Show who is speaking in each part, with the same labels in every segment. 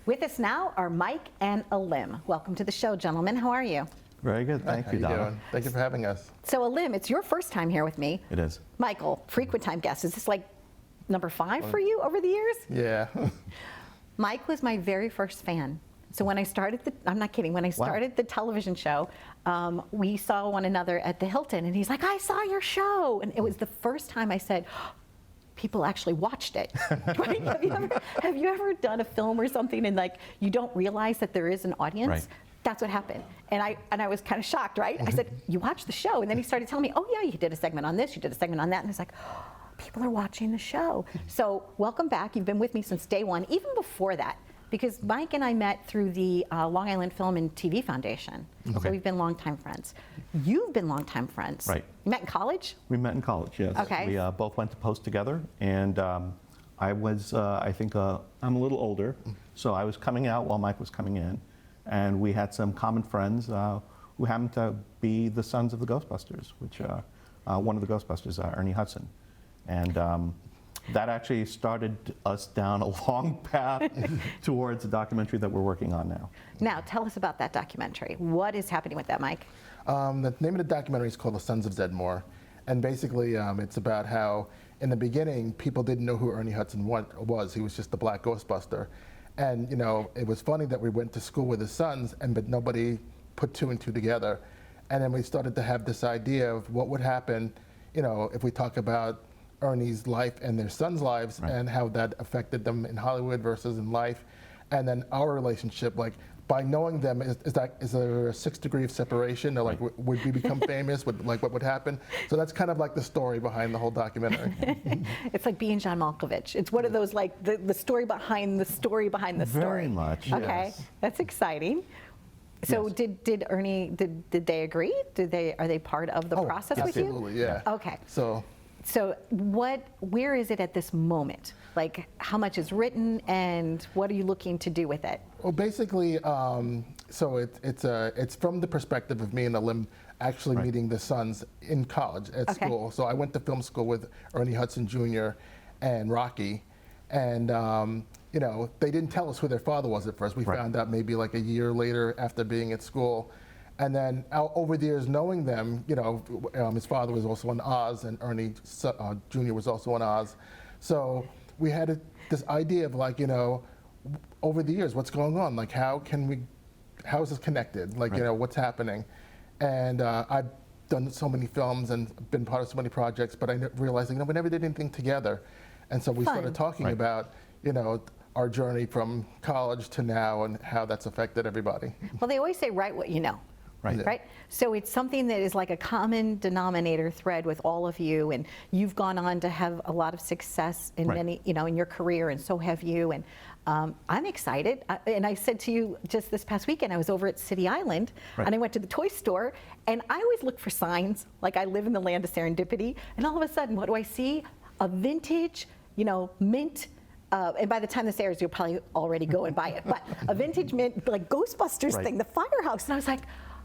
Speaker 1: With us now are Mike and Alim. Welcome to the show, gentlemen. How are you?
Speaker 2: Very good. Thank you, Donna.
Speaker 3: Doing? Thank you for having us.
Speaker 1: So Alim, it's your first time here with me.
Speaker 2: It is.
Speaker 1: Michael, frequent time guest. Is this like number 5 for you over the years?
Speaker 3: Yeah.
Speaker 1: Mike was my very first fan. So when I started I'm not kidding, when I started the television show, we saw one another at the Hilton, and he's like, I saw your show. And it was the first time I said, people actually watched it. Right? Have you ever done a film or something and like you don't realize that there is an audience?
Speaker 2: Right.
Speaker 1: That's what happened. And I was kind of shocked, right? I said, you watched the show? And then he started telling me, oh yeah, you did a segment on this, you did a segment on that. And I was like, oh, people are watching the show. So welcome back. You've been with me since day one, even before that. Because Mike and I met through the Long Island Film and TV Foundation.
Speaker 2: Okay.
Speaker 1: So we've been longtime friends. You've been longtime friends.
Speaker 2: Right.
Speaker 1: You met in college?
Speaker 2: We met in college, yes.
Speaker 1: Okay.
Speaker 2: We both went to post together, and I was, I think, I'm a little older, so I was coming out while Mike was coming in, and we had some common friends who happened to be the sons of the Ghostbusters, which one of the Ghostbusters, Ernie Hudson. And that actually started us down a long path towards the documentary that we're working on now.
Speaker 1: Now, tell us about that documentary. What is happening with that, Mike?
Speaker 3: The name of the documentary is called The Sons of Zedmore. And basically, it's about how, in the beginning, people didn't know who Ernie Hudson was. He was just the black Ghostbuster. And, you know, it was funny that we went to school with his sons, but nobody put 2 and 2 together. And then we started to have this idea of what would happen, you know, if we talk about Ernie's life and their sons' lives,
Speaker 2: right,
Speaker 3: and how that affected them in Hollywood versus in life. And then our relationship, like, by knowing them, is there a 6 degree of separation? Or like, would we become famous? What would happen? So that's kind of like the story behind the whole documentary.
Speaker 1: It's like being John Malkovich. It's one of those, like, the story behind the story behind the story.
Speaker 2: Very much,
Speaker 1: Okay,
Speaker 2: yes.
Speaker 1: That's exciting. So
Speaker 2: Yes.
Speaker 1: did Ernie, did they agree? Are they part of the process with you?
Speaker 3: Absolutely, yeah.
Speaker 1: Okay.
Speaker 3: So
Speaker 1: Where is it at this moment? Like, how much is written, and what are you looking to do with it?
Speaker 3: well, basically, so it's from the perspective of me and Alim actually
Speaker 2: Right.
Speaker 3: meeting the sons in college at
Speaker 1: Okay.
Speaker 3: school. So I went to film school with Ernie Hudson Jr. and Rocky, and you know, they didn't tell us who their father was at first. We
Speaker 2: Right.
Speaker 3: found out maybe like a year later after being at school. And then over the years knowing them, you know, his father was also in Oz, and Ernie Jr. was also in Oz. So we had this idea of, like, you know, over the years, what's going on? Like, how is this connected? Like,
Speaker 2: Right.
Speaker 3: you know, what's happening? And I've done so many films and been part of so many projects, but I realized, you know, we never did anything together. And so we
Speaker 1: Fun.
Speaker 3: started talking
Speaker 2: Right.
Speaker 3: about, you know, our journey from college to now and how that's affected everybody.
Speaker 1: Well, they always say, write what you know.
Speaker 2: Right.
Speaker 1: Right? So it's something that is like a common denominator thread with all of you, and you've gone on to have a lot of success in
Speaker 2: Right.
Speaker 1: many, you know, in your career, and so have you. And I'm excited. And I said to you just this past weekend, I was over at City Island,
Speaker 2: Right.
Speaker 1: and I went to the toy store, and I always look for signs, like I live in the land of serendipity, and all of a sudden, what do I see? A vintage, you know, mint. And by the time this airs, you'll probably already go and buy it. But a vintage mint, like Ghostbusters
Speaker 2: Right.
Speaker 1: thing, the firehouse. And I was like,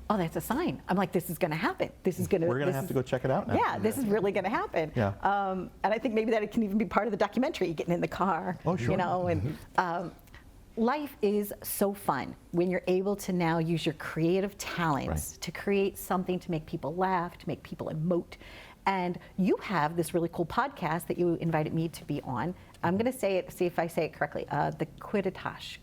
Speaker 1: oh, that's a sign. I'm like, this is going to happen. This is going to.
Speaker 2: We're going to have to go check it out now.
Speaker 1: Yeah, this is really going to happen.
Speaker 2: Yeah.
Speaker 1: And I think maybe that it can even be part of the documentary, getting in the car.
Speaker 2: Oh, sure.
Speaker 1: You know, and life is so fun when you're able to now use your creative talents
Speaker 2: Right.
Speaker 1: to create something to make people laugh, to make people emote. And you have this really cool podcast that you invited me to be on. I'm going to say it, see if I say it correctly. The Quidditas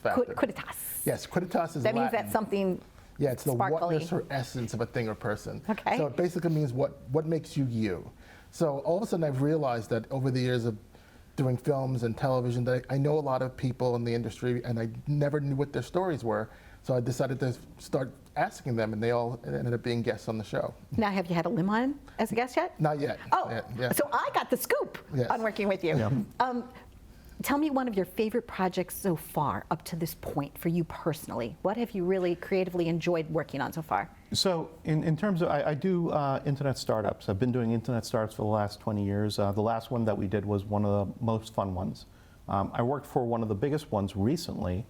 Speaker 3: Factor.
Speaker 1: Quidditas.
Speaker 3: Yes, Quidditas is
Speaker 1: That means
Speaker 3: Latin.
Speaker 1: that's something
Speaker 3: Yeah, it's the
Speaker 1: sparkly.
Speaker 3: whatness or essence of a thing or person.
Speaker 1: Okay.
Speaker 3: So it basically means what makes you you. So all of a sudden I've realized that over the years of doing films and television that I know a lot of people in the industry, and I never knew what their stories were. So I decided to start asking them, and they all ended up being guests on the show.
Speaker 1: Now, have you had Alim on as a guest yet?
Speaker 3: Not yet.
Speaker 1: Oh,
Speaker 3: Yeah.
Speaker 1: so I got the scoop
Speaker 3: Yes.
Speaker 1: on working with you.
Speaker 2: Yeah.
Speaker 1: Tell me one of your favorite projects so far up to this point for you personally. What have you really creatively enjoyed working on so far?
Speaker 2: So in terms of, I do internet startups. I've been doing internet startups for the last 20 years. The last one that we did was one of the most fun ones. I worked for one of the biggest ones recently,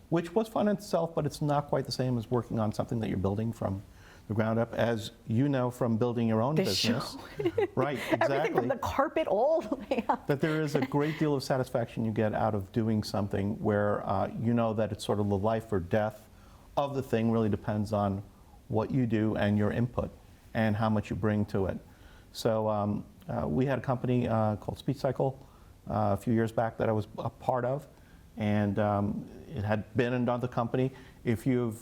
Speaker 2: which was fun in itself, but it's not quite the same as working on something that you're building from the ground up, as you know from building your own
Speaker 1: The
Speaker 2: business.
Speaker 1: show.
Speaker 2: Right,
Speaker 1: Everything
Speaker 2: exactly.
Speaker 1: from the carpet all the way up.
Speaker 2: That there is a great deal of satisfaction you get out of doing something where you know that it's sort of the life or death of the thing really depends on what you do and your input and how much you bring to it. So we had a company called Speech Cycle a few years back that I was a part of, and it had been another company. If you've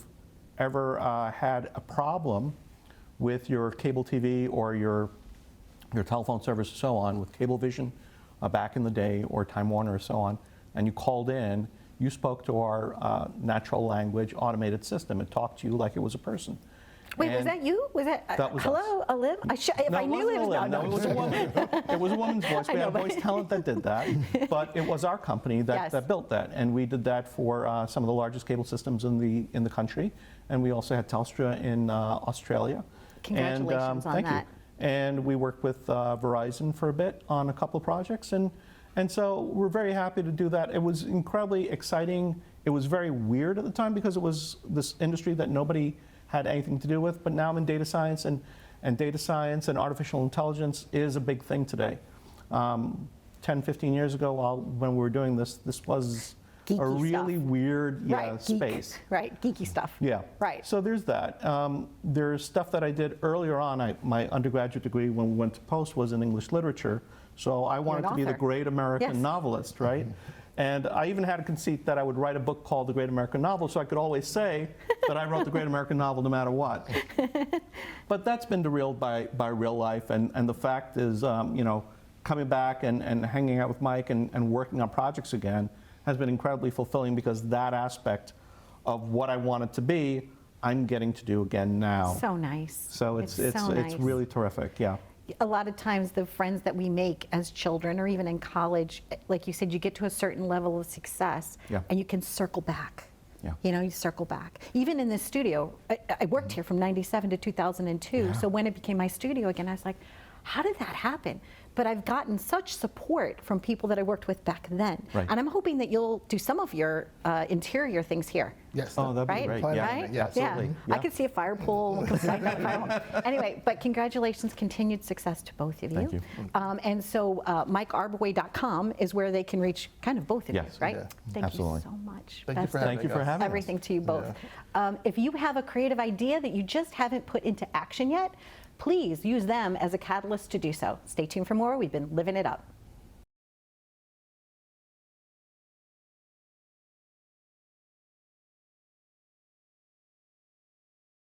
Speaker 2: ever had a problem with your cable TV or your telephone service and so on, with Cablevision back in the day, or Time Warner or so on, and you called in, you spoke to our natural language automated system. It talked to you like it was a person.
Speaker 1: Wait, was
Speaker 2: And
Speaker 1: that you? Was that,
Speaker 2: that was
Speaker 1: hello,
Speaker 2: us.
Speaker 1: Alim? If
Speaker 2: No,
Speaker 1: I knew it was
Speaker 2: wasn't Alim. No, it was a woman. It was a woman's voice.
Speaker 1: I
Speaker 2: We
Speaker 1: know,
Speaker 2: had a
Speaker 1: but-
Speaker 2: voice talent that did that, but it was our company that,
Speaker 1: Yes.
Speaker 2: that built that, and we did that for some of the largest cable systems in the country, and we also had Telstra in Australia.
Speaker 1: Congratulations on
Speaker 2: thank
Speaker 1: that.
Speaker 2: You. And we worked with Verizon for a bit on a couple of projects, and so we're very happy to do that. It was incredibly exciting. It was very weird at the time because it was this industry that nobody had anything to do with, but now I'm in data science, and data science and artificial intelligence is a big thing today. 10, 15 years ago, when we were doing this was
Speaker 1: Geeky
Speaker 2: a really
Speaker 1: stuff.
Speaker 2: weird
Speaker 1: Right, geek,
Speaker 2: space.
Speaker 1: right, geeky stuff.
Speaker 2: Yeah.
Speaker 1: Right.
Speaker 2: So there's that. There's stuff that I did earlier on. My undergraduate degree when we went to post was in English literature. So I wanted
Speaker 1: an
Speaker 2: to be the
Speaker 1: author.
Speaker 2: great American
Speaker 1: Yes.
Speaker 2: novelist, right? And I even had a conceit that I would write a book called The Great American Novel, so I could always say that I wrote the Great American Novel no matter what. But that's been derailed by real life, and the fact is, coming back and hanging out with Mike and working on projects again has been incredibly fulfilling, because that aspect of what I wanted to be, I'm getting to do again now.
Speaker 1: So nice.
Speaker 2: So it's
Speaker 1: so nice.
Speaker 2: it's really terrific, yeah.
Speaker 1: A lot of times the friends that we make as children or even in college, like you said, you get to a certain level of success
Speaker 2: Yeah.
Speaker 1: and you can circle back.
Speaker 2: Yeah.
Speaker 1: You circle back. Even in this studio, I worked here from 97 to 2002. So when it became my studio again, I was like, how did that happen? But I've gotten such support from people that I worked with back then.
Speaker 2: Right.
Speaker 1: And I'm hoping that you'll do some of your interior things here.
Speaker 3: Yes.
Speaker 2: Oh, that'd
Speaker 1: Right?
Speaker 2: be great.
Speaker 3: Plan
Speaker 2: Yeah,
Speaker 3: on
Speaker 1: Right?
Speaker 3: Yeah,
Speaker 2: absolutely.
Speaker 1: I could see a fire pool. Anyway, but congratulations, continued success to both of you.
Speaker 2: Thank you.
Speaker 1: And so MikeArbouet.com is where they can reach kind of both of
Speaker 2: Yes.
Speaker 1: you, right?
Speaker 3: Yeah.
Speaker 1: Thank
Speaker 2: Absolutely.
Speaker 1: you so much.
Speaker 3: Thank you
Speaker 1: Best
Speaker 3: for
Speaker 1: of
Speaker 3: having
Speaker 2: Thank you for
Speaker 3: us.
Speaker 2: having us.
Speaker 1: everything to you both. If you have a creative idea that you just haven't put into action yet, please use them as a catalyst to do so. Stay tuned for more. We've been living it up.